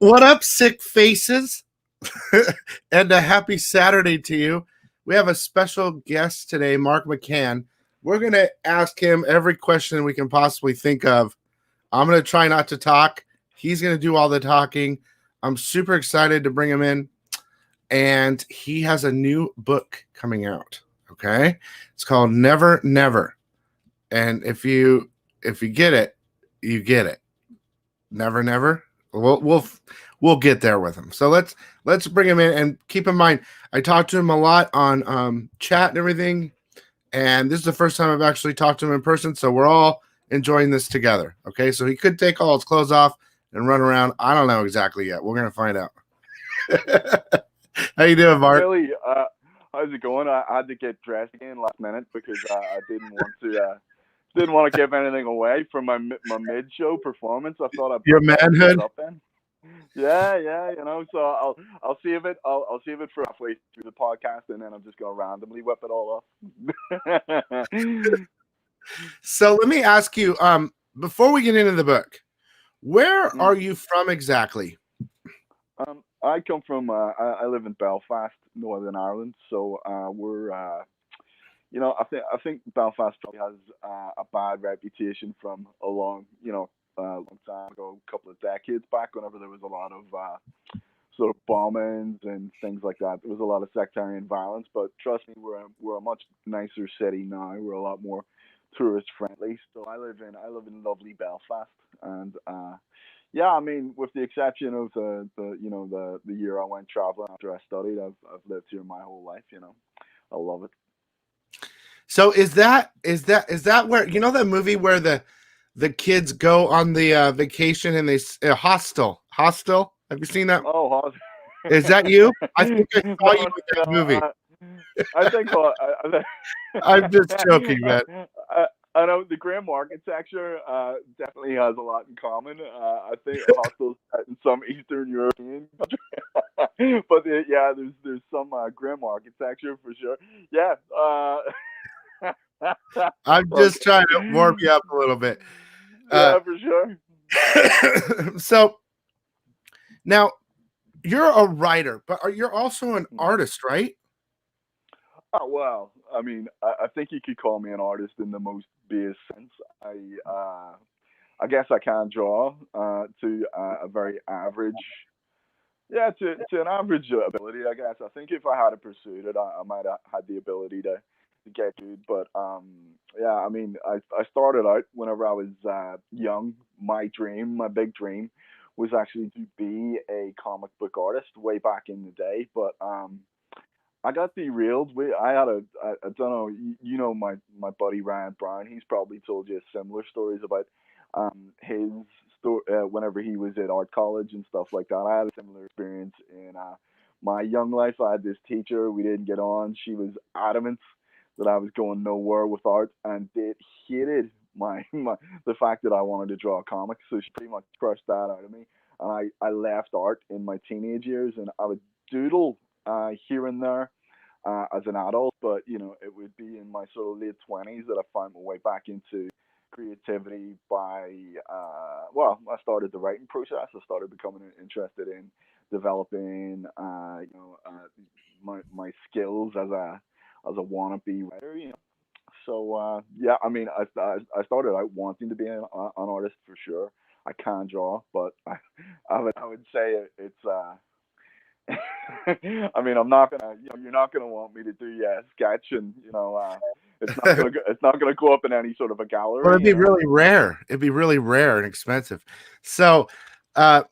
What up, sick faces? And a happy Saturday to you. We have a special guest today, Mark McCann. We're going to ask him every question we can possibly think of. I'm going to try not to talk. He's going to do all the talking. I'm super excited to bring him in. And he has a new book coming out. Okay. It's called Never Never. And if you get it, you get it. Never Never. We'll get there with him. So let's bring him in, and keep in mind, I talked to him a lot on chat and everything, and this is the first time I've actually talked to him in person. So we're all enjoying this together. Okay, so he could take all his clothes off and run around. I don't know exactly yet. We're gonna find out. How you doing, Mark? Really, how's it going? I had to get dressed again last minute because I didn't want to give anything away from my mid show performance. I thought I'd Your put manhood. up in. Yeah, So I'll save it. I'll save it for halfway through the podcast, and then I'm just gonna randomly whip it all off. So let me ask you, before we get into the book, where are you from exactly? I come from. I live in Belfast, Northern Ireland. So we're. I think Belfast probably has a bad reputation from a long time ago, a couple of decades back, whenever there was a lot of sort of bombings and things like that. There was a lot of sectarian violence, but trust me, we're a much nicer city now. We're a lot more tourist friendly. So I live in lovely Belfast, and yeah, I mean, with the exception of the year I went traveling after I studied, I've lived here my whole life. I love it. So is that where, you know, that movie where the kids go on the vacation and they Hostel? Have you seen that? Oh, is that you? I think I saw you in that movie. I think I'm just joking, man. I know the Grand Market sector definitely has a lot in common. I think hostels in some Eastern European country, but yeah, there's some Grand Market sector for sure. Yeah. I'm just trying to warm you up a little bit. Yeah, for sure. So now you're a writer, but you're also an artist, right? Oh, well, I mean, I think you could call me an artist in the most base sense. I guess I can draw to a very average, yeah, to an average ability. I guess I think if I had pursued it, I might have had the ability to get good. But yeah, I mean, I started out whenever I was young. My big dream, was actually to be a comic book artist way back in the day. But I got derailed. I had I don't know, my buddy Ryan Brown. He's probably told you similar stories about his story whenever he was at art college and stuff like that. I had a similar experience in my young life. I had this teacher. We didn't get on. She was adamant that I was going nowhere with art, and it hated my the fact that I wanted to draw comics. So she pretty much crushed that out of me. And I left art in my teenage years, and I would doodle here and there as an adult, but it would be in my sort of late 20s that I found my way back into creativity by I started the writing process. I started becoming interested in developing my skills as a wannabe writer. So yeah, I mean, I started out wanting to be an artist for sure. I can draw, but I would say it's I mean, I'm not gonna, you're not gonna want me to do a sketch, and it's not gonna go up in any sort of a gallery. Well, it'd be really rare. It'd be really rare and expensive. So, I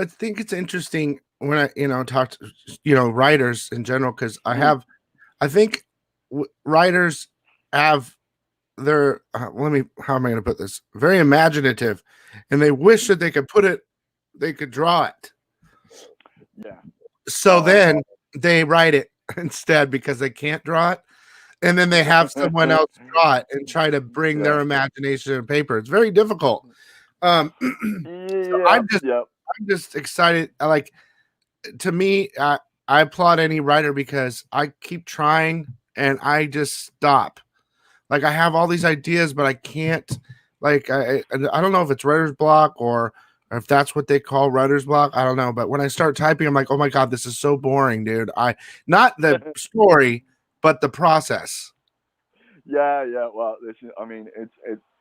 think it's interesting when I talk to writers in general, because I think writers have their how am I going to put this? Very imaginative, and they wish that they could draw it. Yeah. So then they write it instead because they can't draw it, and then they have someone else draw it and try to bring their imagination to paper. It's very difficult. So I'm just excited. To me, I applaud any writer because I keep trying and I just stop. Like, I have all these ideas, but I can't. Like, I don't know if it's writer's block or or if that's what they call writer's block. I don't know. But when I start typing, I'm like, oh my God, this is so boring, dude. Not the story, but the process. Yeah. Well, listen, I mean,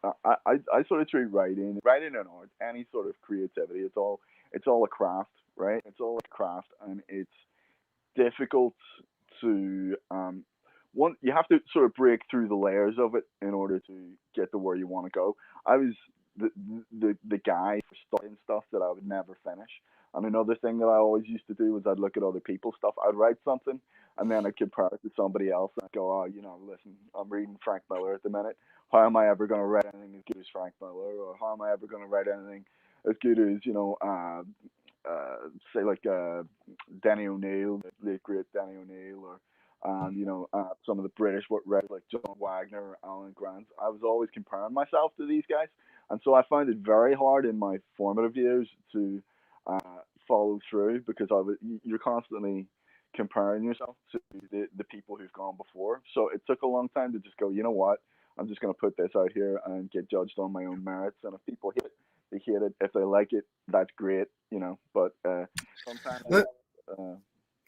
I sort of treat writing and art, any sort of creativity. It's all a craft, right? It's all a craft, and it's difficult to one. You have to sort of break through the layers of it in order to get to where you want to go. I was the the guy for starting stuff that I would never finish. And another thing that I always used to do was I'd look at other people's stuff. I'd write something and then I'd compare it to somebody else and I'd go, oh, listen, I'm reading Frank Miller at the minute. How am I ever going to write anything as good as Frank Miller? Or how am I ever going to write anything as good as, say like Danny O'Neill, the late great Danny O'Neill, or some of the British writers like John Wagner or Alan Grant. I was always comparing myself to these guys, and so I found it very hard in my formative years to uh, follow through because you're constantly comparing yourself to the people who've gone before. So it took a long time to just go, you know what? I'm just going to put this out here and get judged on my own merits. And if people hate it, they hate it. If they like it, that's great, But sometimes, Let, uh,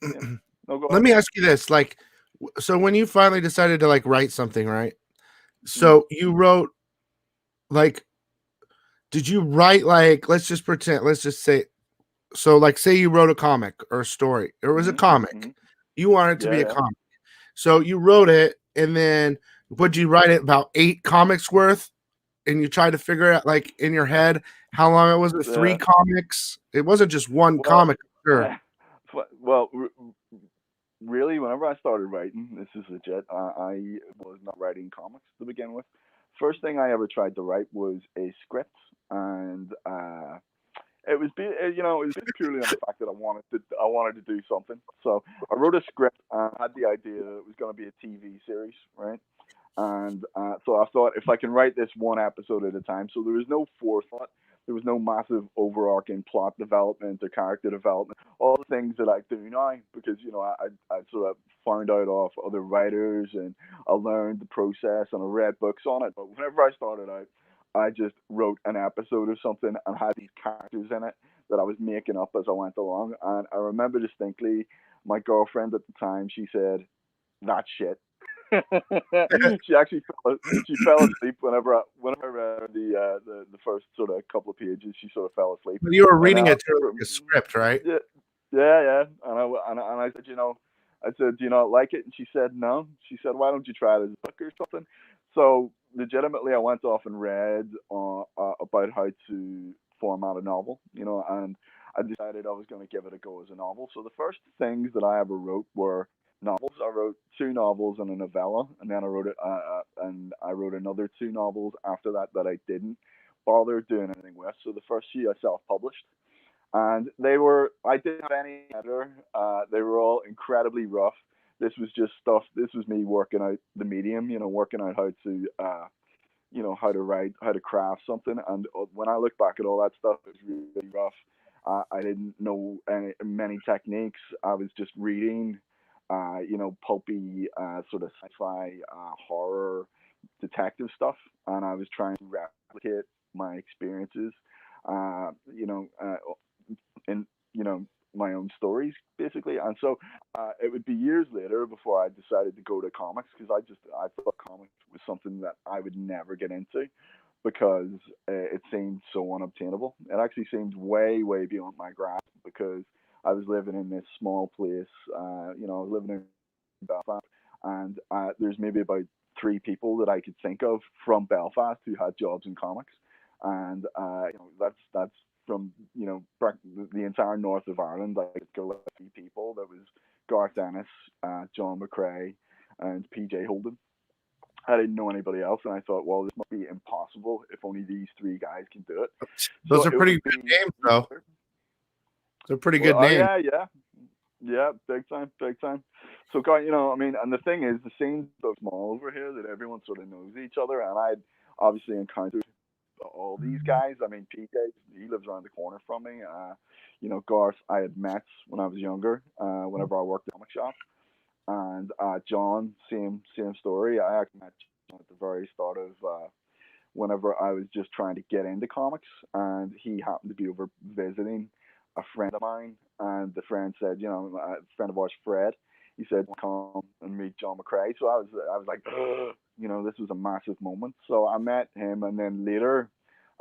yeah. No, go let ahead. me ask you this. Like, so when you finally decided to like write something, right? Mm. So you wrote like, did you write like, let's just say, so like say you wrote a comic or a story, or it was a Mhm. comic. Mhm. You want it to Yeah. be a Yeah. comic. So you wrote it, and then would you write it about 8 comics worth? And you tried to figure out like in your head how long it was. It 3 comics. It wasn't just one Well, comic, sure. well, really, whenever I started writing, this is legit. I was not writing comics to begin with. First thing I ever tried to write was a script, and it was based purely on the fact that I wanted to do something. So I wrote a script. I had the idea that it was going to be a TV series, right? And so I thought if I can write this one episode at a time, so there was no forethought, there was no massive overarching plot development or character development, all the things that I do now, because I sort of found out off other writers and I learned the process and I read books on it. But whenever I started out, I just wrote an episode or something and had these characters in it that I was making up as I went along. And I remember distinctly my girlfriend at the time, she said, "That's shit." she actually she fell asleep whenever I read the first sort of couple of pages. She sort of fell asleep, But you were and then reading I it to like a script, right? yeah, yeah. And I said, I said, do you not like it? And she said, no. She said, why don't you try it as a book or something? So legitimately, I went off and read about how to format a novel, and I decided I was going to give it a go as a novel. So the first things that I ever wrote were novels. I wrote 2 novels and a novella, and then I wrote another 2 novels after that I didn't bother doing anything with. So the first few I self-published, and I didn't have any editor. They were all incredibly rough. This was just stuff. This was me working out the medium, working out how to write, how to craft something. And when I look back at all that stuff, it was really rough. I didn't know many techniques. I was just reading, pulpy sort of sci-fi, horror, detective stuff, and I was trying to replicate my experiences. Uh, you know, uh, in my own stories basically. And so it would be years later before I decided to go to comics because I thought comics was something that I would never get into because it seemed so unobtainable. It actually seemed way beyond my grasp because I was living in this small place. I was living in Belfast, and there's maybe about 3 people that I could think of from Belfast who had jobs in comics, and that's from the entire north of Ireland. I could go with 3 people. There was Garth Ennis, John McCrae, and PJ Holden. I didn't know anybody else, and I thought, well, this must be impossible if only these 3 guys can do it. Those So are it pretty would good be names, though. They're pretty well, good oh names. yeah, big time, big time. So, God, I mean, and the thing is, the scene's so small over here that everyone sort of knows each other, and I'd obviously encountered all these guys. I mean, PJ, he lives around the corner from me. Garth, I had met when I was younger, whenever I worked at a comic shop, and John, same story. I actually met John at the very start of whenever I was just trying to get into comics, and he happened to be over visiting a friend of mine, and the friend said, a friend of ours, Fred, he said, come and meet John McCrae. So I was like, this was a massive moment. So I met him, and then later,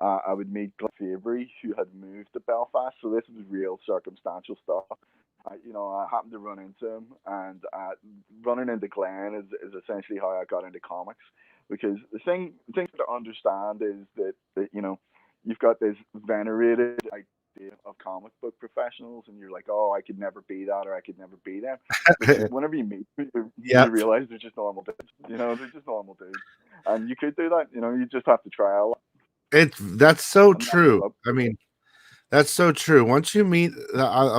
I would meet Glenn Fabry, who had moved to Belfast. So this was real circumstantial stuff. I happened to run into him, and running into Glenn is essentially how I got into comics. Because the thing to understand is that you've got this venerated idea of comic book professionals, and you're like, oh, I could never be that, or I could never be them. But whenever you meet them, Yeah, you realize they're just normal dudes. They're just normal dudes, and you could do that. You just have to try a lot, that's so and that's true. what I mean, that's so true. Once you meet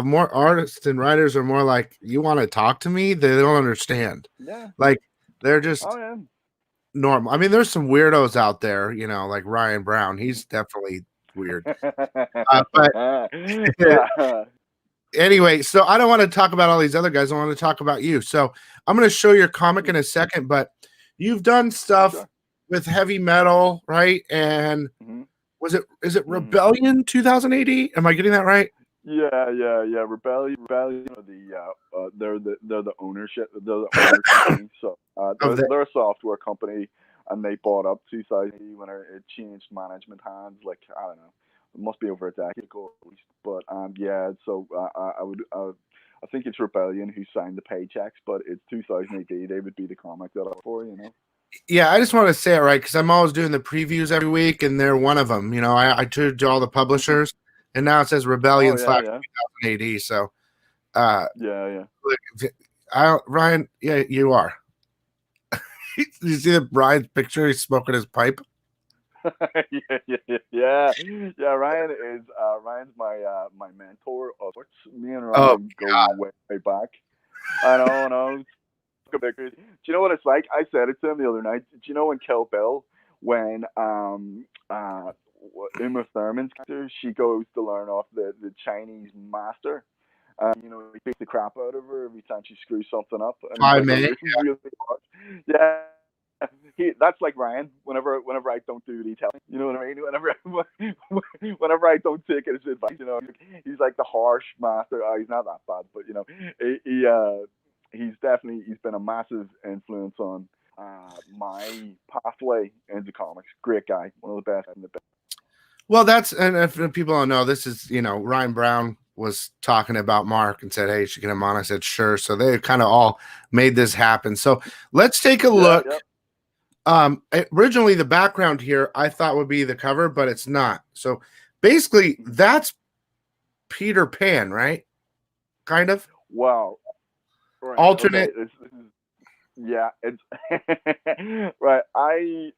more artists and writers are more like, you want to talk to me, they don't understand. yeah. Like they're just Oh yeah. normal. I mean, there's some weirdos out there, like Ryan Brown. He's definitely weird. But Yeah. anyway, so I don't want to talk about all these other guys. I want to talk about you. So I'm going to show your comic in a second, but you've done stuff Sure. with heavy metal, right? And Hmm. is it Hmm. Rebellion 2080? Am I getting that right? Yeah. Rebellion are they're the ownership, they're the owner company. So Of the they're a software company, and they bought up 2000 when it changed management hands. Like, I don't know, it must be over a decade ago at least. But yeah. So I think it's Rebellion who signed the paychecks, but it's 2000 AD. They would be the comic that I work for. Yeah, I just want to say it right because I'm always doing the previews every week, and they're one of them. I told all the Hmm. publishers, and now it says Oh Rebellion yeah, slash yeah, 2080. So, uh, yeah, look, Ryan, yeah, you are. You see the Brian's picture? He's smoking his pipe. yeah. Ryan's my mentor of sorts. Me and Oh, Ryan go way back. I know. Do you know what it's like? I said it to him the other night. Do you know in Kill Bill when Uma Thurman's character, she goes to learn off the Chinese master. He beats the crap out of her every time she screws something up, and he's hi, like man. really, really hard. Yeah, that's like Ryan. Whenever I don't do what he tells me, you know what I mean. Whenever I don't take his advice, he's like the harsh master. He's not that bad, but he's been a massive influence on my pathway into comics. Great guy, one of the best in the best. Well, and if people don't know, this is Ryan Brown was talking about Mark and said, "Hey, you should get him on." I said, "Sure." So they kind of all made this happen. So let's take a Yeah, look. Originally the background here I thought would be the cover, but it's not. So basically, that's Peter Pan, right? Kind of wow. Right. Okay. alternate. This is yeah. It's right. I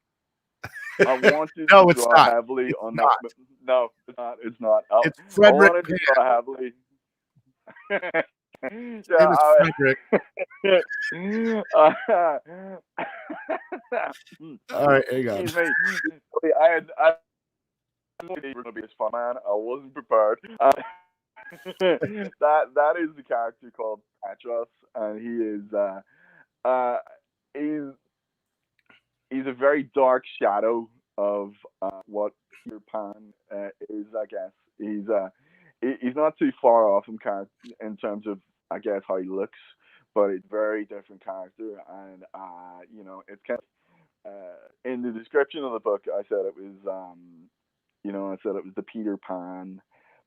wanted to No, it's draw not. heavily It's on that. not. No, it's not. It's not. It's I Frederick wanted to Pan. draw heavily. His name is Yeah. Frederick. All right, hang on. Excuse me. I knew you were gonna be this fun, man. I wasn't prepared. That is the character called Petros, and he is uh he's he's a very dark shadow of what Peter Pan is. I guess he's not too far off in terms of, I guess, how he looks, but it's very different character, and it's kind of in the description of the book. I said it was the Peter Pan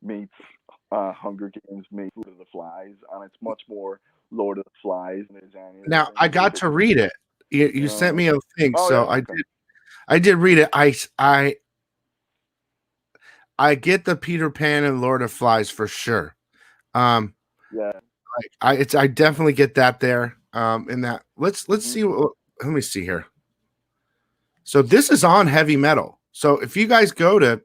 meets Hunger Games meets Lord of the Flies, and it's much more Lord of the Flies than it is any of the Now I things got because to read it. You sent uh, me a thing, oh so yeah, I okay. did. I did read it. I get the Peter Pan and Lord of Flies for sure. Um, Yeah. I definitely get that there. In that let's Hmm. see. Let me see here. So this is on heavy metal. So if you guys go to,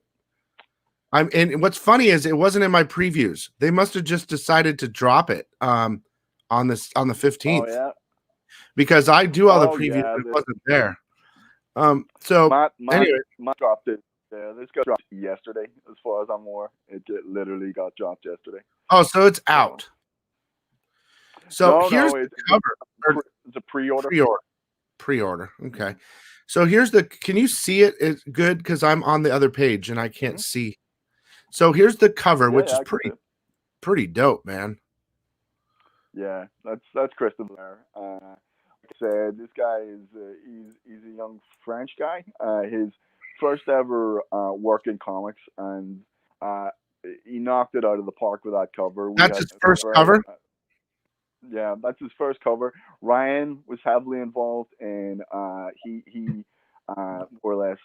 and what's funny is it wasn't in my previews. They must have just decided to drop it on the Oh 15th yeah. because I do all the Oh previews yeah. and it wasn't there. So Matt anyway, dropped it. Yeah, this got dropped yesterday. As far as I'm aware, it literally got dropped yesterday. oh, so it's So out. So no, here's no, the cover or it's a pre-order. pre-order. Pre-order. Okay. So here's the. Can you see it? It's good because I'm on the other page and I can't Hmm. see. So here's the cover, Yeah, which yeah, is I can see it. pretty dope, man. Yeah, that's Kristen Blair. Like I said, this guy is he's a young French guy. His first ever work in comics, and uh, he knocked it out of the park with that cover. We That's had his a first very cover. yeah, that's his first cover. Ryan was heavily involved, and he more or less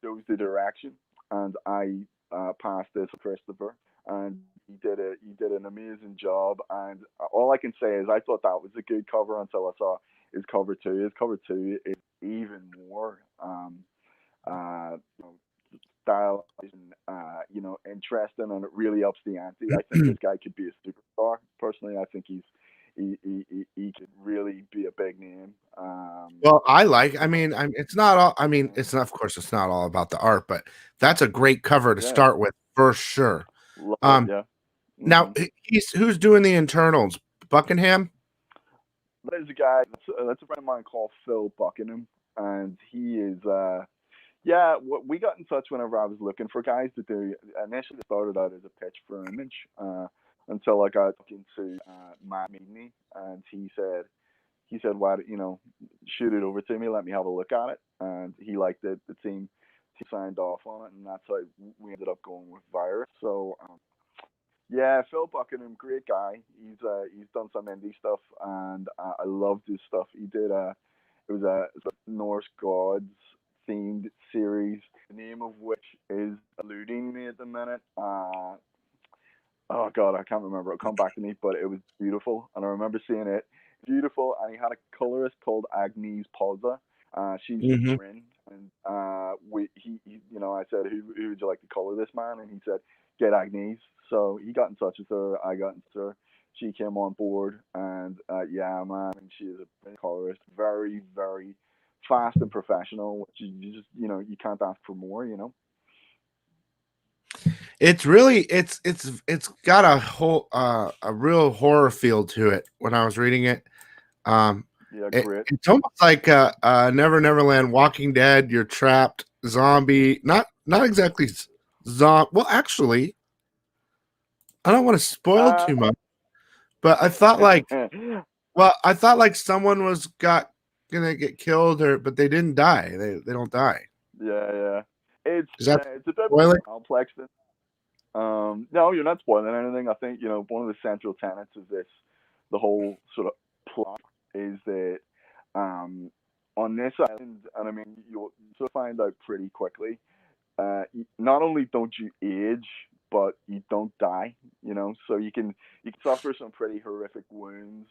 chose the direction, and I passed this to Christopher, and he did an amazing job. And all I can say is I thought that was a good cover until I saw his cover two. His cover two is even more you know, stylized and interesting, and it really ups the ante. I think this guy could be a superstar. Personally, I think he could really be a big name. Well, I like. You know, It's not all. I mean, yeah, it's not. Of course, it's not all about the art, but that's a great cover to yeah, start with for sure. love it. Um, Yeah. now Hmm. he's who's doing the internals? Buckingham. There's a guy that's a friend of mine called Phil Buckingham, and he is yeah. We got in touch whenever I was looking for guys to do. Initially, it started out as a pitch for Image, until I got into Matt Meadney, and he said, "Why, shoot it over to me, let me have a look at it." And he liked it. The team signed off on it, and that's how we ended up going with Virus. So, yeah, Phil Buckingham, great guy. He's done some indie stuff, and I loved his stuff. He did it was a Norse gods themed series, the name of which is eluding me at the minute. Oh God, I can't remember. It'll come back to me, but it was beautiful, and I remember seeing it. Beautiful, and he had a colorist called Agnes Pozza. She's Hmm. Rin, and I said, who would you like to color this, man? And he said, get Agnes. So he got in touch with her. I got in touch with her. She came on board, and yeah, man, she is a brilliant colorist. Very, very fast and professional. Which you just, you can't ask for more. It's really it's got a real horror feel to it. When I was reading it, um, Yeah, great. it's almost like Never Neverland, Walking Dead. You're trapped, zombie. Not exactly zombie. Well, actually, I don't want to spoil Uh, too much, but I thought like someone was got gonna get killed, or but they didn't die. They don't die. Yeah, yeah. It's Is that it's a bit spoiling? complex. No, you're not spoiling anything. I think one of the central tenets of this, the whole sort of plot, is that um, on this island, and I mean you'll sort of find out pretty quickly. Not only don't you age, but you don't die. So you can suffer some pretty horrific wounds.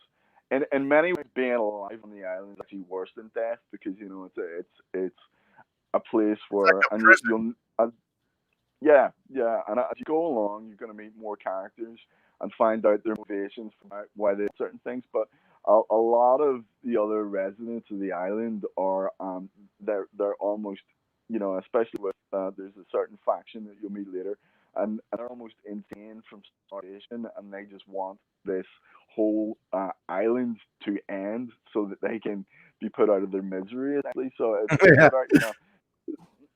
And in many ways, being alive on the island is actually worse than death because it's a place It's like where, a and prison. yeah, yeah, and as you go along, you're going to meet more characters and find out their motivations for why they do certain things. But a lot of the other residents of the island are they're almost, especially with there's a certain faction that you'll meet later, and they're almost insane from starvation, and they just want this whole island to end so that they can be put out of their misery. Essentially, so it's Yeah. very,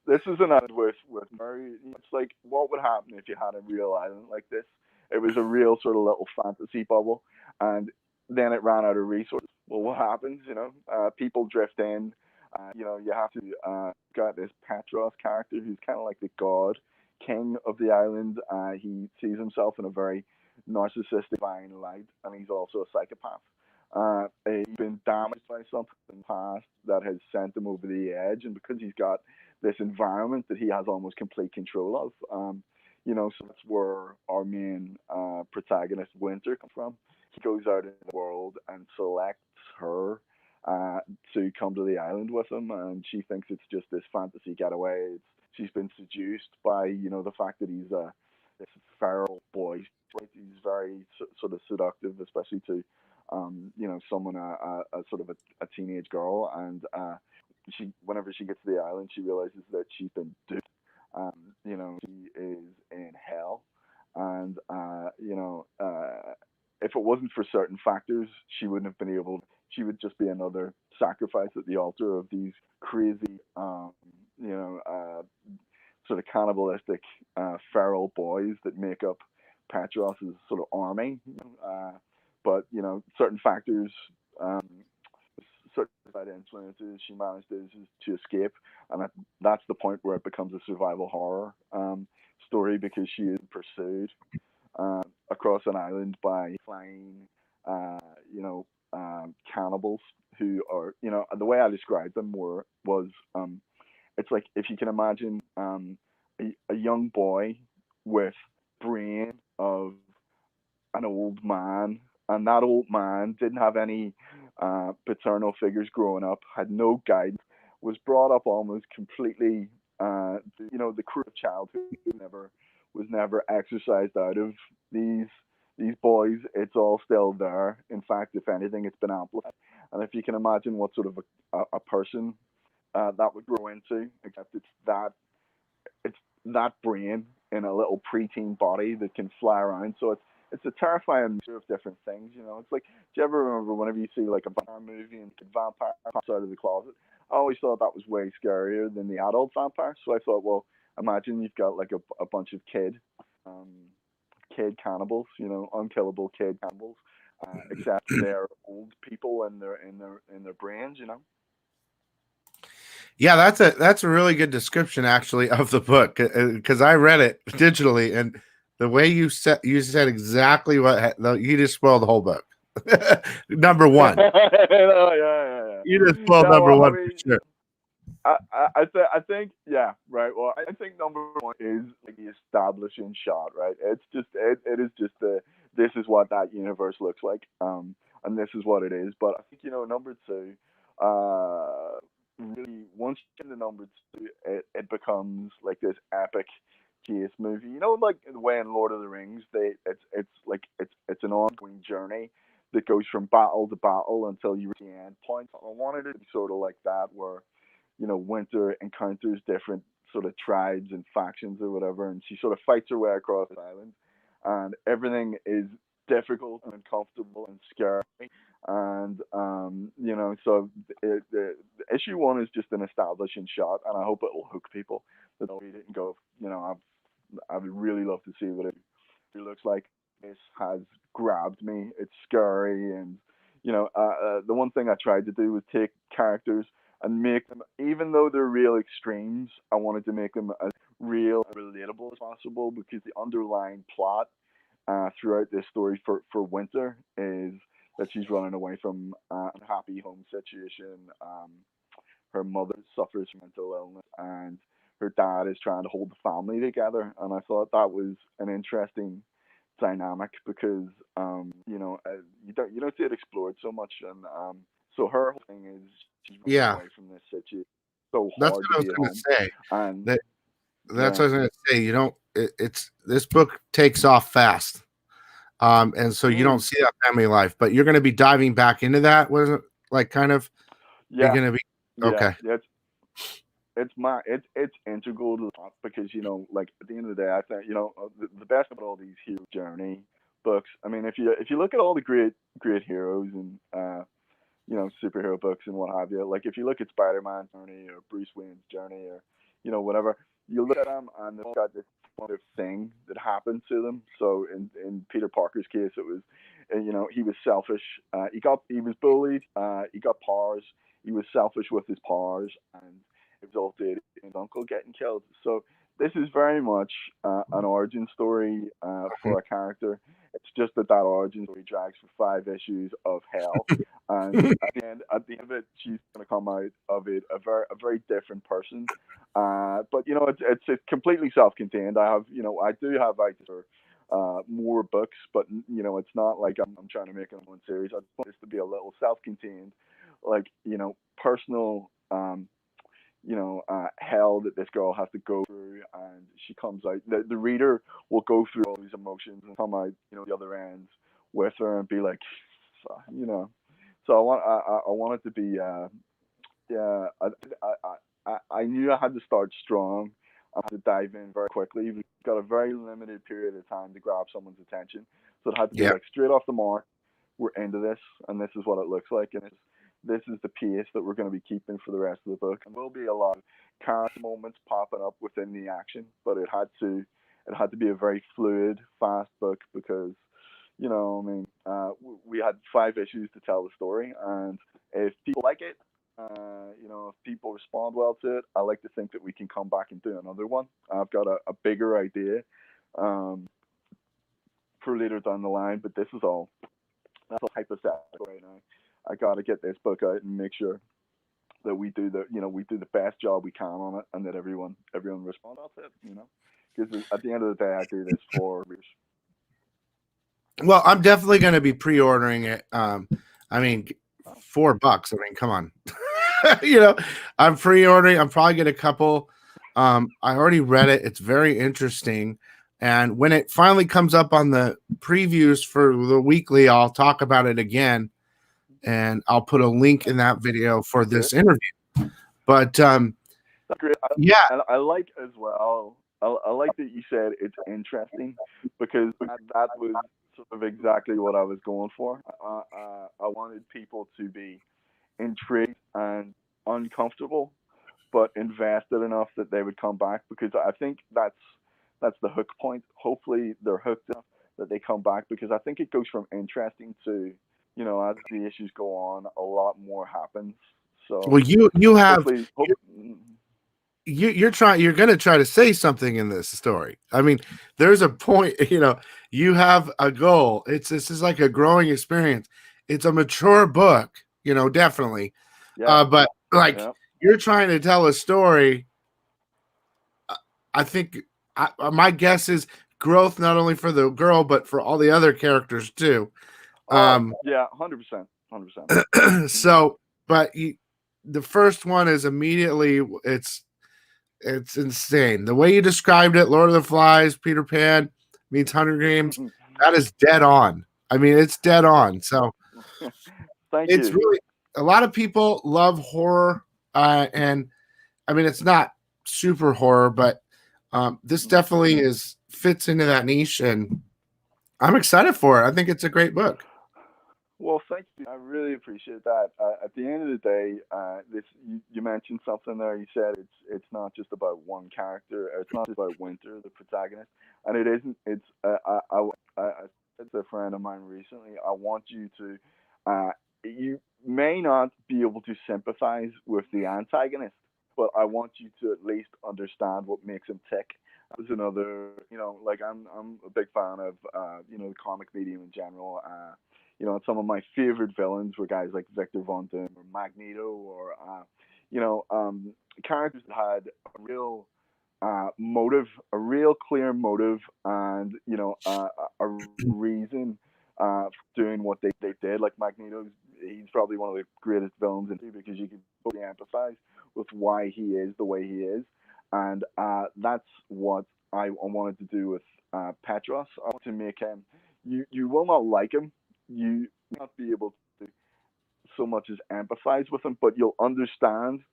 this is an island with very. It's like what would happen if you had a real island like this? It was a real sort of little fantasy bubble, and then it ran out of resources. Well, what happens? People drift in. You have to got this Petros character who's kind of like the god king of the island. He sees himself in a very narcissistic, divine light, and he's also a psychopath. He's been damaged by something in the past that has sent him over the edge, and because he's got this environment that he has almost complete control of. So that's where our main protagonist, Winter, comes from. He goes out in the world and selects her uh, to come to the island with him, and she thinks it's just this fantasy getaway. She's been seduced by the fact that he's this feral boy. Right? He's very sort of seductive, especially to someone a sort of a teenage girl, and whenever she gets to the island, she realizes that she's been duped. She is in hell, and if it wasn't for certain factors, she wouldn't have been able to she would just be another sacrifice at the altar of these crazy, you know, sort of cannibalistic feral boys that make up Petros's sort of army. But you know, certain factors, um, certain side influences, she manages to escape, and that's the point where it becomes a survival horror story because she is pursued across an island by flying, uh, you know, cannibals who are, you know, the way I described them was it's like if you can imagine a young boy with brain of an old man, and that old man didn't have any paternal figures growing up, had no guidance, was brought up almost completely, you know, the cruel childhood never was never exercised out of these these boys. It's all still there. In fact, if anything, it's been amplified. And if you can imagine what sort of a person that would grow into, except it's that brain in a little preteen body that can fly around. So it's a terrifying mixture of different things. You know, it's like, do you ever remember whenever you see like a vampire movie and the vampire pops out of the closet? I always thought that was way scarier than the adult vampire. So I thought, well, imagine you've got like a bunch of um, kid cannibals, you know, unkillable kid cannibals, except they're old people in their brains, you know. Yeah, that's a really good description actually of the book because I read it digitally, and the way you said exactly you just spoiled the whole book. Number one, Yeah, yeah, yeah. you just spoiled Yeah, number well, I one for mean, sure. I think yeah, right. Well, I think number one is like the establishing shot, right? It is just the this is what that universe looks like, and this is what it is. But I think you know number two, really once you get into number two, it becomes like this epic chase movie. You know, like the way in Lord of the Rings, it's like it's an ongoing journey that goes from battle to battle until you reach the end point. I wanted it to be sort of like that, where you know, Winter encounters different sort of tribes and factions or whatever, and she sort of fights her way across the island, and everything is difficult and uncomfortable and scary. And you know, so the issue one is just an establishing shot, and I hope it will hook people that they'll read it and go, you know, I would really love to see what it looks like. This has grabbed me. It's scary, and you know, the one thing I tried to do was take characters and make them, even though they're real extremes, I wanted to make them as real and relatable as possible because the underlying plot throughout this story for Winter is that she's running away from an unhappy home situation. Her mother suffers from mental illness, and her dad is trying to hold the family together. And I thought that was an interesting dynamic because you don't see it explored so much. And so her whole thing is she's running Yeah, away from this situation. So that's hard what to I was be at going home, to say. and That that's yeah, what I was going to say. You don't. It's this book takes off fast, and so you don't mm, see that family life. But you're going to be diving back into that. Was it like kind of? Are you yeah, going to be yeah. okay? It's integral to the plot because you know, like at the end of the day, I think you know the best about all these hero journey books. I mean, if you look at all the great heroes and you know, superhero books and what have you. Like if you look at Spider-Man's journey or Bruce Wayne's journey or you know whatever, you look at them and they've got this kind of thing that happened to them. So in Peter Parker's case, it was you know he was selfish. He was bullied. He got powers. He was selfish with his powers, and it resulted in his uncle getting killed. So this is very much an origin story for a character. It's just that that origin story drags for 5 issues of hell, and at the end of it, she's going to come out of it a very different person. But you know, it's completely self-contained. I have, you know, I do have ideas for more books, but you know, it's not like I'm trying to make it one series. I just want this to be a little self-contained, like you know, personal. Hell that this girl has to go through, and she comes out. The reader will go through all these emotions and come out, you know, the other end with her and be like, you know. So I want it to be, yeah. I knew I had to start strong. I had to dive in very quickly. We've got a very limited period of time to grab someone's attention, so it had to be Yeah. like straight off the mark, we're into this, and this is what it looks like, and this is the pace that we're going to be keeping for the rest of the book. And there will be a lot of character moments popping up within the action, but it had to be a very fluid, fast book because I mean, we had 5 issues to tell the story, and if people like it, if people respond well to it, I like to think that we can come back and do another one. I've got a bigger idea um, for later down the line, but this is all that's all hypothetical right now. I got to get this book out and make sure that we do the best job we can on it, and that everyone responds to it. Because at the end of the day, I do this for readers. Well, I'm definitely going to be pre-ordering it. I mean, $4. I mean, come on. I'm pre-ordering. I'm probably get a couple. I already read it. It's very interesting. And when it finally comes up on the previews for the weekly, I'll talk about it again. And I'll put a link in that video for this interview. But That's great. yeah. I like as well. I like that you said it's interesting because that was sort of exactly what I was going for. I wanted people to be intrigued and uncomfortable, but invested enough that they would come back because I think that's the hook point. Hopefully, they're hooked enough that they come back because I think it goes from interesting to as the issues go on, a lot more happens. So well, you have hopefully, you're going to try to say something in this story. I mean, there's a point, you have a goal. This is like a growing experience. It's a mature book, definitely. yeah, But like yeah. you're trying to tell a story. I think my guess is growth not only for the girl but for all the other characters too. Yeah, 100%, 100%. So, but the first one is immediately it's insane. The way you described it, Lord of the Flies, Peter Pan meets Hunger Games, that is dead on. I mean, it's dead on. So Thank it's you. really a lot of people love horror, and I mean, it's not super horror, but this definitely fits into that niche, and I'm excited for it. I think it's a great book. Well, thank you. I really appreciate that. At the end of the day, this you mentioned something there. You said it's not just about one character. Or it's not just about Winter, the protagonist, and it isn't. It's I said to a friend of mine recently. I want you to. You may not be able to sympathize with the antagonist, but I want you to at least understand what makes him tick. That was another, like I'm a big fan of, the comic medium in general. Some of my favorite villains were guys like Victor Von Doom or Magneto or, you know, um, characters that had a real motive, a real clear motive, and a reason for doing what they did. Like Magneto, he's probably one of the greatest villains in history because you can totally empathize with why he is the way he is, and that's what I wanted to do with Petros. I want to make him. You will not like him. You will not be able to so much as empathize with him, but you'll understand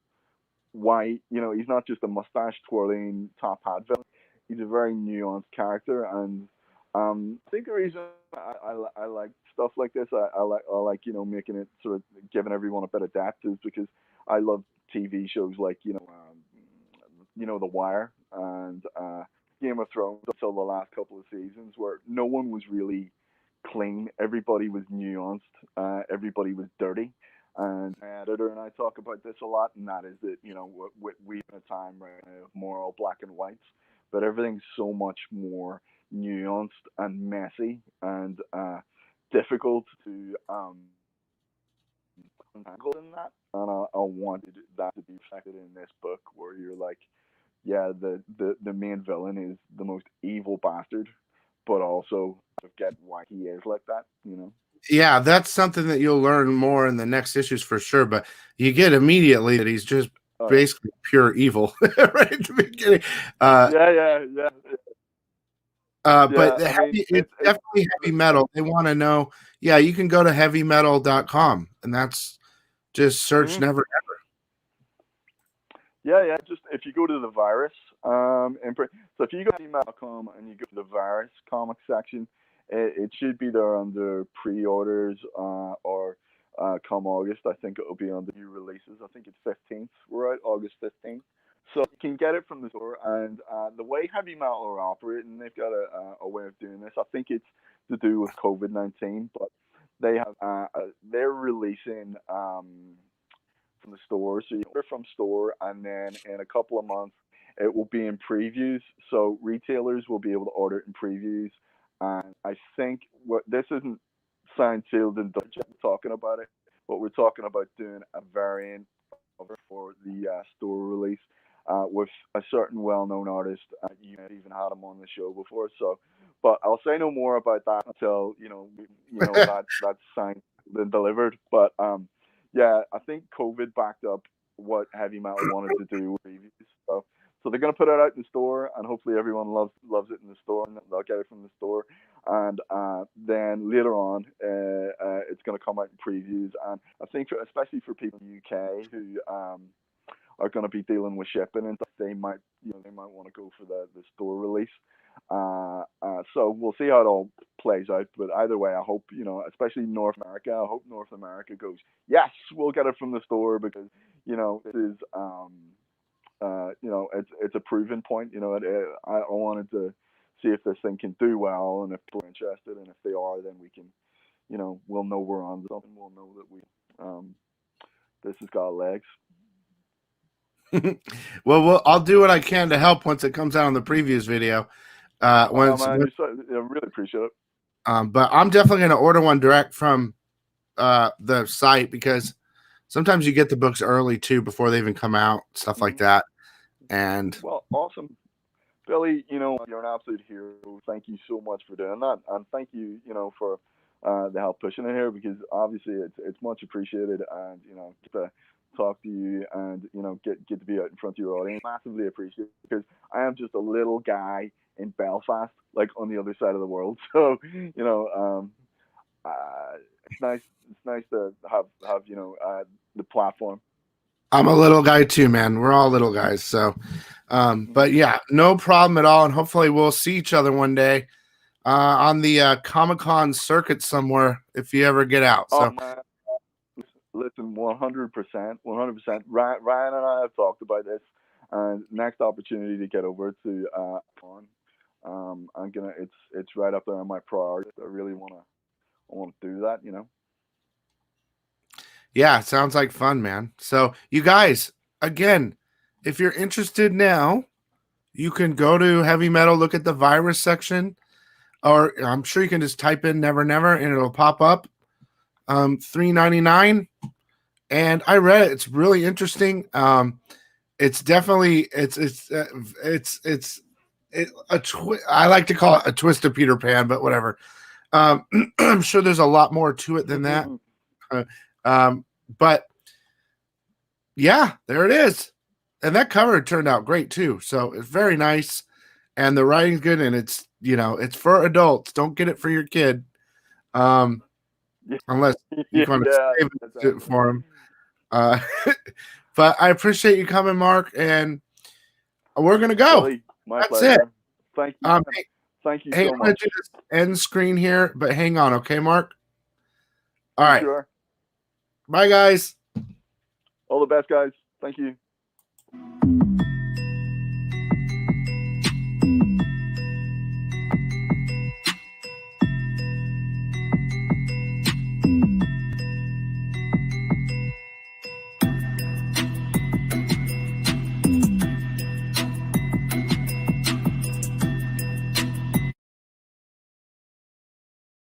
why he's not just a mustache twirling top hat villain. He's a very nuanced character, and I think the reason I like stuff like this, I like making it sort of giving everyone a bit of depth is because I love TV shows like The Wire and Game of Thrones until the last couple of seasons where no one was really clean. Everybody was nuanced. Everybody was dirty. And my editor and I talk about this a lot, and that is that we live in a time right now of more all black and whites, but everything's so much more nuanced and messy and difficult to untangle in that. And I wanted that to be reflected in this book, where you're like, yeah, the main villain is the most evil bastard, but also I get why he is like that. Yeah, that's something that you'll learn more in the next issues for sure. But you get immediately that he's just Oh, yeah. basically pure evil right at the beginning. Yeah. But Yeah, I mean, it's definitely heavy metal. They want to know. Yeah, you can go to heavymetal.com and that's just search mhm. never. Yeah. Just if you go to the virus, so if you go to email.com and you go to the virus comic section, it should be there under pre-orders or come August. I think it'll be under new releases. I think it's 15th, right? August 15th. So you can get it from the store. And the way Heavy Metal are operating, they've got a way of doing this. I think it's to do with COVID-19, but they have they're releasing from the store. So you order from store, and then in a couple of months, it will be in previews. So retailers will be able to order it in previews. And I think what this isn't signed, sealed, and done yet. We're talking about it, but we're talking about doing a variant of it for the store release with a certain well-known artist. You might even had him on the show before. So, but I'll say no more about that until that's signed and delivered. But yeah, I think COVID backed up what Heavy Metal wanted to do with reviews. So they're gonna put it out in the store, and hopefully everyone loves it in the store, and they'll get it from the store. And then later on, it's gonna come out in previews. And I think, especially for people in the UK who are gonna be dealing with shipping and stuff, they might want to go for the store release. So we'll see how it all plays out. But either way, I hope, especially North America, I hope North America goes, yes, we'll get it from the store, because this is it's a proven point. I wanted to see if this thing can do well, and if people are interested, and if they are, then we can, we'll know we're on something. We'll know that this has got legs. Well, I'll do what I can to help once it comes out on the previews video. I really appreciate it. But I'm definitely going to order one direct from the site, because sometimes you get the books early too, before they even come out, stuff like that. And well, awesome, Billy. You're an absolute hero. Thank you so much for doing that, and thank you, for the help pushing it here, because obviously it's much appreciated, and get to talk to you, and get to be out in front of your audience. Massively appreciate it, because I am just a little guy in Belfast, like on the other side of the world. So it's nice. It's nice to have the platform. I'm a little guy too, man. We're all little guys. So, but yeah, no problem at all. And hopefully we'll see each other one day on the Comic-Con circuit somewhere, if you ever get out. So, man. Listen, 100%, 100%. Ryan and I have talked about this, and next opportunity to get over to Con, I'm gonna. It's right up there on my priority. I really want to do that. Yeah, sounds like fun, man. So you guys, again, if you're interested now, you can go to Heavy Metal, look at the virus section, or I'm sure you can just type in Never Never and it'll pop up. $3.99, and I read it. It's really interesting. It's definitely I like to call it a twist of Peter Pan, but whatever. I'm sure there's a lot more to it than that. But yeah, there it is. And that cover turned out great too. So it's very nice, and the writing's good, and it's it's for adults. Don't get it for your kid. Unless you want to save it for him. But I appreciate you coming, Mark, and we're gonna go. Really, That's pleasure. it. Thank you. Thank you so much. I'm gonna do this end screen here, but hang on, okay, Mark? All right. Sure. Bye, guys. All the best, guys. Thank you.